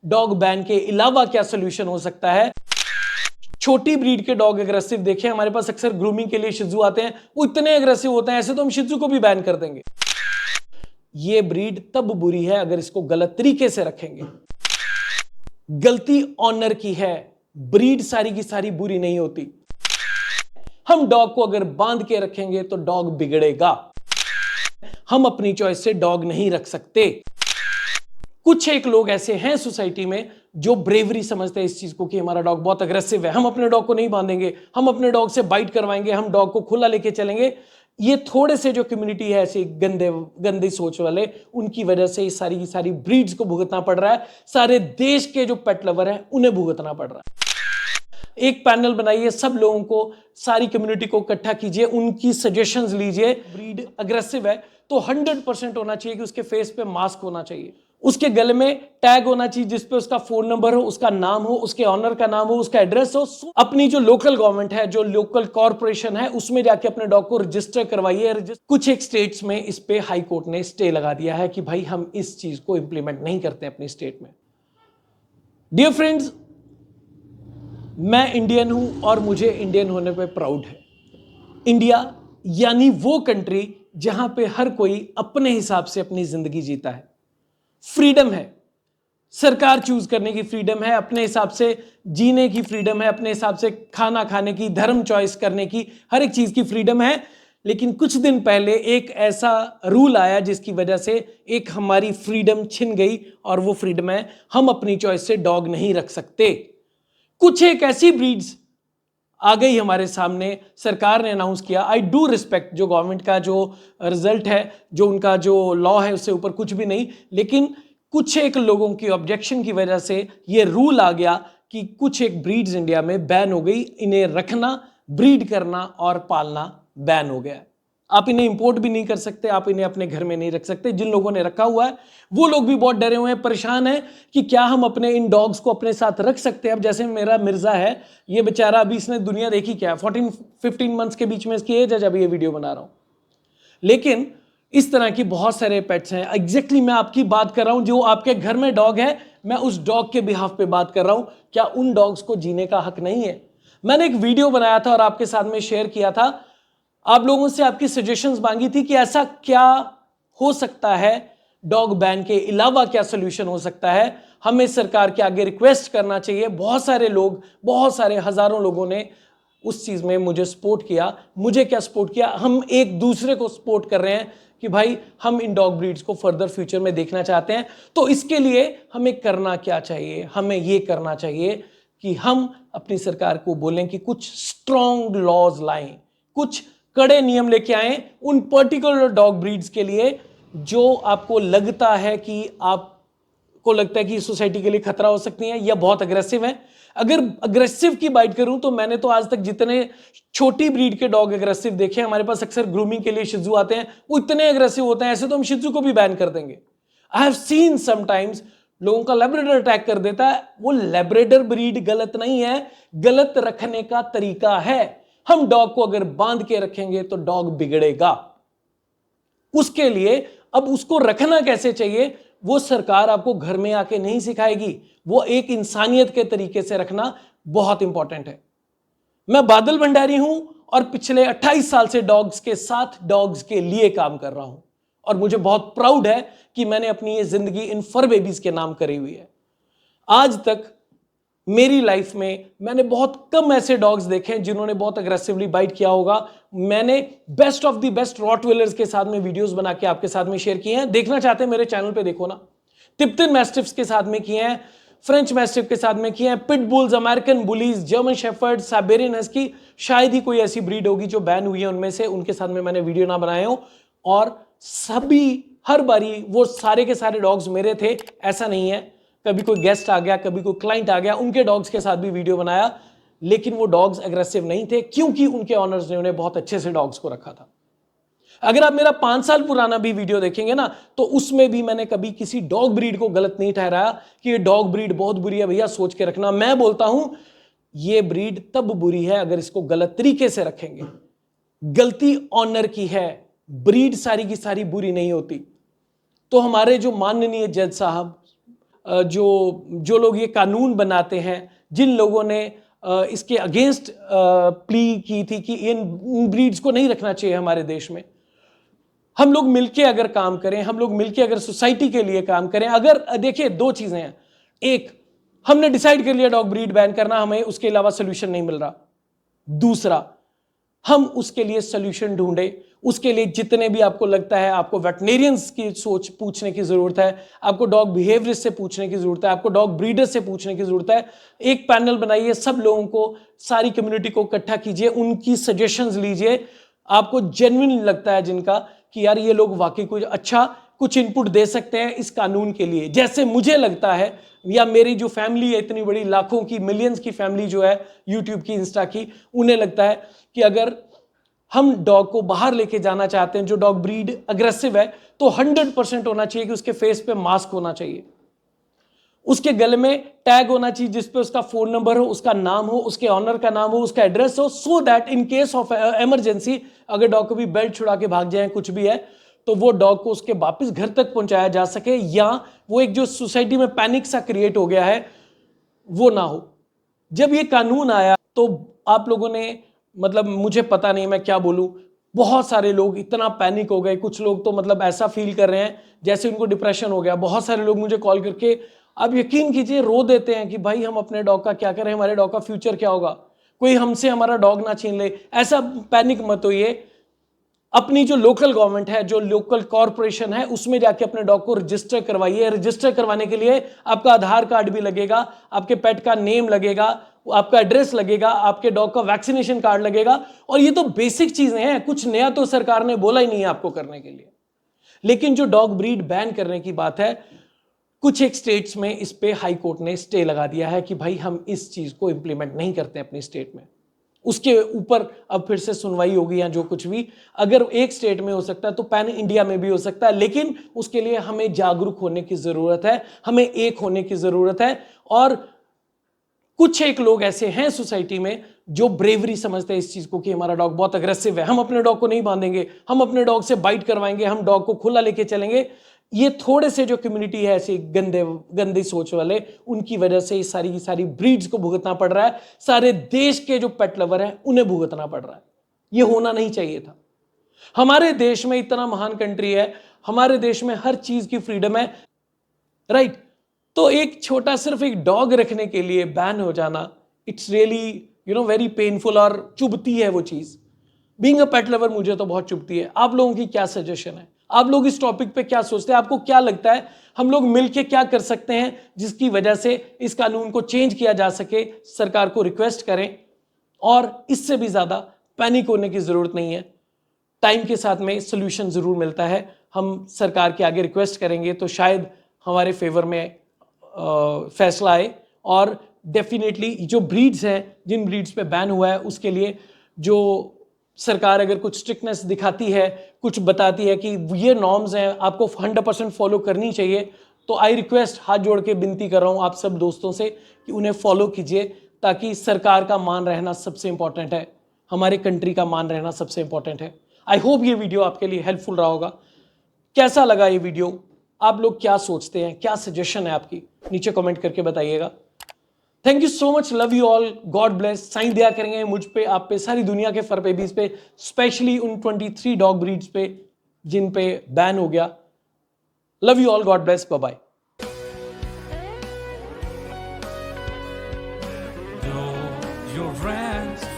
Dog ban के अलावा क्या सोल्यूशन हो सकता है। छोटी ब्रीड के डॉग एग्रेसिव देखे, हमारे पास अक्सर ग्रूमिंग के लिए शिजू आते हैं, वो इतने एग्रेसिव होते हैं, ऐसे तो हम शिजू को भी बैन कर देंगे। ये ब्रीड तब बुरी है अगर इसको गलत तरीके से रखेंगे। गलती ऑनर की है, ब्रीड सारी की सारी बुरी नहीं होती। हम डॉग को अगर बांध के रखेंगे तो डॉग बिगड़ेगा। हम अपनी चॉइस से डॉग नहीं रख सकते। कुछ एक लोग ऐसे हैं सोसाइटी में जो ब्रेवरी समझते हैं इस चीज को कि हमारा डॉग बहुत अग्रेसिव है, हम अपने डॉग को नहीं बांधेंगे, हम अपने डॉग से बाइट करवाएंगे, हम डॉग को खुला लेके चलेंगे। ये थोड़े से जो कम्युनिटी है ऐसे गंदी सोच वाले, उनकी वजह से इस सारी की सारी ब्रीड्स को भुगतना पड़ रहा है। सारे देश के जो पेट लवर हैं उन्हें भुगतना पड़ रहा है। एक पैनल बनाइए, सब लोगों को, सारी कम्युनिटी को इकट्ठा कीजिए, उनकी सजेशंस लीजिए। ब्रीड अग्रेसिव है तो 100% होना चाहिए कि उसके फेस पे मास्क होना चाहिए, उसके गले में टैग होना चाहिए जिसपे उसका फोन नंबर हो, उसका नाम हो, उसके ऑनर का नाम हो, उसका एड्रेस हो। अपनी जो लोकल गवर्नमेंट है, जो लोकल कॉर्पोरेशन है, उसमें जाके अपने डॉग को रजिस्टर करवाइए। कुछ एक स्टेट्स में इस पे हाई कोर्ट ने स्टे लगा दिया है कि भाई हम इस चीज को इंप्लीमेंट नहीं करते अपनी स्टेट में। डियर फ्रेंड्स, मैं इंडियन हूं और मुझे इंडियन होने पे प्राउड है। इंडिया यानी वो कंट्री जहां पे हर कोई अपने हिसाब से अपनी जिंदगी जीता है। फ्रीडम है, सरकार चूज करने की फ्रीडम है, अपने हिसाब से जीने की फ्रीडम है, अपने हिसाब से खाना खाने की, धर्म चॉइस करने की, हर एक चीज की फ्रीडम है। लेकिन कुछ दिन पहले एक ऐसा रूल आया जिसकी वजह से एक हमारी फ्रीडम छिन गई, और वो फ्रीडम है हम अपनी चॉइस से डॉग नहीं रख सकते। कुछ एक ऐसी ब्रीड्स आ गई हमारे सामने, सरकार ने अनाउंस किया। आई डू रिस्पेक्ट जो गवर्नमेंट का जो रिजल्ट है, जो उनका जो लॉ है, उससे ऊपर कुछ भी नहीं, लेकिन कुछ एक लोगों की ऑब्जेक्शन की वजह से ये रूल आ गया कि कुछ एक ब्रीड्स इंडिया में बैन हो गई। इन्हें रखना, ब्रीड करना और पालना बैन हो गया। आप इन्हें इंपोर्ट भी नहीं कर सकते, आप इन्हें अपने घर में नहीं रख सकते। जिन लोगों ने रखा हुआ है वो लोग भी बहुत डरे हुए हैं, परेशान हैं कि क्या हम अपने इन डॉग्स को अपने साथ रख सकते हैं। अब जैसे मेरा मिर्जा है, ये बेचारा, अभी इसने दुनिया देखी क्या है, 14-15 मंथ्स के बीच में इसकी एज है जब ये वीडियो बना रहा हूं। लेकिन इस तरह की बहुत सारे पेट्स हैं। एग्जैक्टली मैं आपकी बात कर रहा हूं, जो आपके घर में डॉग है, मैं उस डॉग के बिहाफ पे बात कर रहा हूं। क्या उन डॉग्स को जीने का हक नहीं है? मैंने एक वीडियो बनाया था और आपके साथ में शेयर किया था। आप लोगों से आपकी सजेशंस मांगी थी कि ऐसा क्या हो सकता है, डॉग बैन के अलावा क्या सोल्यूशन हो सकता है। हमें सरकार के आगे रिक्वेस्ट करना चाहिए। बहुत सारे लोग, बहुत सारे हजारों लोगों ने उस चीज में मुझे सपोर्ट किया। मुझे क्या सपोर्ट किया, हम एक दूसरे को सपोर्ट कर रहे हैं कि भाई हम इन डॉग ब्रीड्स को फर्दर फ्यूचर में देखना चाहते हैं। तो इसके लिए हमें करना क्या चाहिए? हमें यह करना चाहिए कि हम अपनी सरकार को बोलें कि कुछ स्ट्रॉन्ग लॉज लाएं, कुछ कड़े नियम लेके आए उन पर्टिकुलर डॉग ब्रीड्स के लिए जो आपको लगता है कि आपको लगता है कि सोसाइटी के लिए खतरा हो सकती है या बहुत अग्रेसिव है। अगर अग्रेसिव की बात करूं तो मैंने तो आज तक जितने छोटी ब्रीड के डॉग एग्रेसिव देखे, हमारे पास अक्सर ग्रूमिंग के लिए शिजू आते हैं, वो इतने एग्रेसिव होते हैं, ऐसे तो हम शिजू को भी बैन कर देंगे। आई हैव सीन समटाइम्स लोगों का लेब्राडोर अटैक कर देता है। वो लेब्राडोर ब्रीड गलत नहीं है, गलत रखने का तरीका है। हम डॉग को अगर बांध के रखेंगे तो डॉग बिगड़ेगा। उसके लिए अब उसको रखना कैसे चाहिए वो सरकार आपको घर में आके नहीं सिखाएगी, वो एक इंसानियत के तरीके से रखना बहुत इंपॉर्टेंट है। मैं बादल भंडारी हूं और पिछले 28 साल से डॉग्स के साथ, डॉग्स के लिए काम कर रहा हूं, और मुझे बहुत प्राउड है कि मैंने अपनी ये जिंदगी इन फर बेबीज के नाम करी हुई है। आज तक मेरी लाइफ में मैंने बहुत कम ऐसे डॉग्स देखे हैं जिन्होंने बहुत अग्रेसिवली बाइट किया होगा। मैंने बेस्ट ऑफ द बेस्ट रॉटविलर्स के साथ में वीडियोस बना के आपके साथ में शेयर किए हैं। देखना चाहते हैं मेरे चैनल पे देखो ना। तिब्बतन मैस्टिफ्स के साथ में किए हैं, फ्रेंच मैस्टिफ के साथ में किए हैं, pit bulls, American bullies, German shepherd, Siberian husky, शायद ही कोई ऐसी ब्रीड होगी जो बैन हुई है उनमें से, उनके साथ में मैंने वीडियो ना बनाए हो। और सभी, हर बारी वो सारे के सारे डॉग्स मेरे थे, ऐसा नहीं है। कभी कोई गेस्ट आ गया, कभी कोई क्लाइंट आ गया, उनके डॉग्स के साथ भी वीडियो बनाया, लेकिन वो डॉग्स एग्रेसिव नहीं थे क्योंकि उनके ऑनर्स ने उन्हें बहुत अच्छे से डॉग्स को रखा था। अगर आप मेरा 5 साल पुराना भी वीडियो देखेंगे ना, तो उसमें भी मैंने कभी किसी डॉग ब्रीड को गलत नहीं ठहराया कि ये डॉग ब्रीड बहुत बुरी है, भैया सोच के रखना। मैं बोलता हूं ये ब्रीड तब बुरी है अगर इसको गलत तरीके से रखेंगे। गलती ऑनर की है, ब्रीड सारी की सारी बुरी नहीं होती। तो हमारे जो माननीय जज साहब जो जो लोग ये कानून बनाते हैं, जिन लोगों ने इसके अगेंस्ट प्ली की थी कि इन ब्रीड्स को नहीं रखना चाहिए हमारे देश में, हम लोग मिलके अगर काम करें, हम लोग मिलके अगर सोसाइटी के लिए काम करें, अगर देखिए दो चीजें हैं, एक हमने डिसाइड कर लिया डॉग ब्रीड बैन करना, हमें उसके अलावा सोल्यूशन नहीं मिल रहा, दूसरा हम उसके लिए सोल्यूशन ढूंढे, उसके लिए जितने भी आपको लगता है, आपको वेटनेरियंस की सोच पूछने की जरूरत है, आपको डॉग बिहेवियरिस्ट से पूछने की जरूरत है, आपको डॉग ब्रीडर से पूछने की जरूरत है। एक पैनल बनाइए, सब लोगों को, सारी कम्युनिटी को इकट्ठा कीजिए, उनकी सजेशंस लीजिए, आपको जेन्युइन लगता है जिनका कि यार ये लोग वाकई कुछ अच्छा कुछ इनपुट दे सकते हैं इस कानून के लिए, जैसे मुझे लगता है, या मेरी जो फैमिली है इतनी बड़ी, लाखों की, मिलियंस की फैमिली जो है यूट्यूब की, इंस्टा की, उन्हें लगता है कि अगर हम डॉग को बाहर लेके जाना चाहते हैं, जो डॉग ब्रीड अग्रेसिव है, तो 100% होना चाहिए कि उसके फेस पे मास्क होना चाहिए, उसके गले में टैग होना चाहिए जिसपे उसका फोन नंबर हो, उसका नाम हो, उसके ऑनर का नाम हो, उसका एड्रेस हो, so that in case of emergency अगर डॉग को भी बेल्ट छुड़ा के भाग जाए, कुछ भी है, तो वो डॉग को उसके वापस घर तक पहुंचाया जा सके, या वो एक जो सोसाइटी में पैनिक सा क्रिएट हो गया है वो ना हो। जब ये कानून आया तो आप लोगों ने, मतलब मुझे पता नहीं मैं क्या बोलूं, बहुत सारे लोग इतना पैनिक हो गए, कुछ लोग तो मतलब ऐसा फील कर रहे हैं जैसे उनको डिप्रेशन हो गया। बहुत सारे लोग मुझे कॉल करके, आप यकीन कीजिए, रो देते हैं कि भाई हम अपने डॉग का क्या करें, हमारे डॉग का फ्यूचर क्या होगा, कोई हमसे हमारा डॉग ना छीन ले। ऐसा पैनिक मत होइए, अपनी जो लोकल गवर्नमेंट है, जो लोकल कॉर्पोरेशन है, उसमें जाके अपने डॉग को रजिस्टर करवाइए। रजिस्टर करवाने के लिए आपका आधार कार्ड भी लगेगा, आपके पेट का नेम लगेगा, आपका एड्रेस लगेगा, आपके डॉग का वैक्सीनेशन कार्ड लगेगा, और ये तो बेसिक चीजें हैं, कुछ नया तो सरकार ने बोला ही नहीं है आपको करने के लिए। लेकिन जो डॉग ब्रीड बैन करने की बात है, कुछ एक स्टेट्स में इस पे हाई कोर्ट ने स्टे लगा दिया है कि भाई हम इस चीज को इंप्लीमेंट नहीं करते अपनी स्टेट में। उसके ऊपर अब फिर से सुनवाई होगी या जो कुछ भी, अगर एक स्टेट में हो सकता है तो पैन इंडिया में भी हो सकता है, लेकिन उसके लिए हमें जागरूक होने की जरूरत है, हमें एक होने की जरूरत है। और कुछ एक लोग ऐसे हैं सोसाइटी में जो ब्रेवरी समझते हैं इस चीज को कि हमारा डॉग बहुत अग्रेसिव है, हम अपने डॉग को नहीं बांधेंगे, हम अपने डॉग से बाइट करवाएंगे, हम डॉग को खुला लेके चलेंगे। ये थोड़े से जो कम्युनिटी है ऐसी गंदी सोच वाले, उनकी वजह से सारी की सारी ब्रीड्स को भुगतना पड़ रहा है, सारे देश के जो पेट लवर है उन्हें भुगतना पड़ रहा है। ये होना नहीं चाहिए था। हमारे देश में इतना महान कंट्री है, हमारे देश में हर चीज की फ्रीडम है, राइट? तो एक छोटा सिर्फ एक डॉग रखने के लिए बैन हो जाना, इट्स रियली वेरी पेनफुल, और चुभती है वो चीज। बीइंग अ पेट लवर मुझे तो बहुत चुभती है। आप लोगों की क्या सजेशन है? आप लोग इस टॉपिक पे क्या सोचते हैं? आपको क्या लगता है हम लोग मिलके क्या कर सकते हैं जिसकी वजह से इस कानून को चेंज किया जा सके? सरकार को रिक्वेस्ट करें, और इससे भी ज्यादा पैनिक होने की जरूरत नहीं है। टाइम के साथ में सोल्यूशन जरूर मिलता है। हम सरकार के आगे रिक्वेस्ट करेंगे तो शायद हमारे फेवर में फैसला आए, और डेफिनेटली जो ब्रीड्स हैं, जिन ब्रीड्स पे बैन हुआ है, उसके लिए जो सरकार अगर कुछ स्ट्रिक्टनेस दिखाती है, कुछ बताती है कि ये नॉर्म्स हैं, आपको 100% फॉलो करनी चाहिए, तो आई रिक्वेस्ट, हाथ जोड़ के विनती कर रहा हूं आप सब दोस्तों से कि उन्हें फॉलो कीजिए, ताकि सरकार का मान रहना सबसे इंपॉर्टेंट है, हमारे कंट्री का मान रहना सबसे इंपॉर्टेंट है। आई होप ये वीडियो आपके लिए हेल्पफुल रहा होगा। कैसा लगा ये वीडियो? आप लोग क्या सोचते हैं? क्या सजेशन है आपकी? नीचे कमेंट करके बताइएगा। Thank you so much, love you all, God bless. Sign दिया करेंगे मुझ पे, आप पे, सारी दुनिया के फर बेबीज पे, स्पेशली उन 23 डॉग ब्रीड्स पे जिन पे बैन हो गया। Love you all, God bless, bye bye. Your friends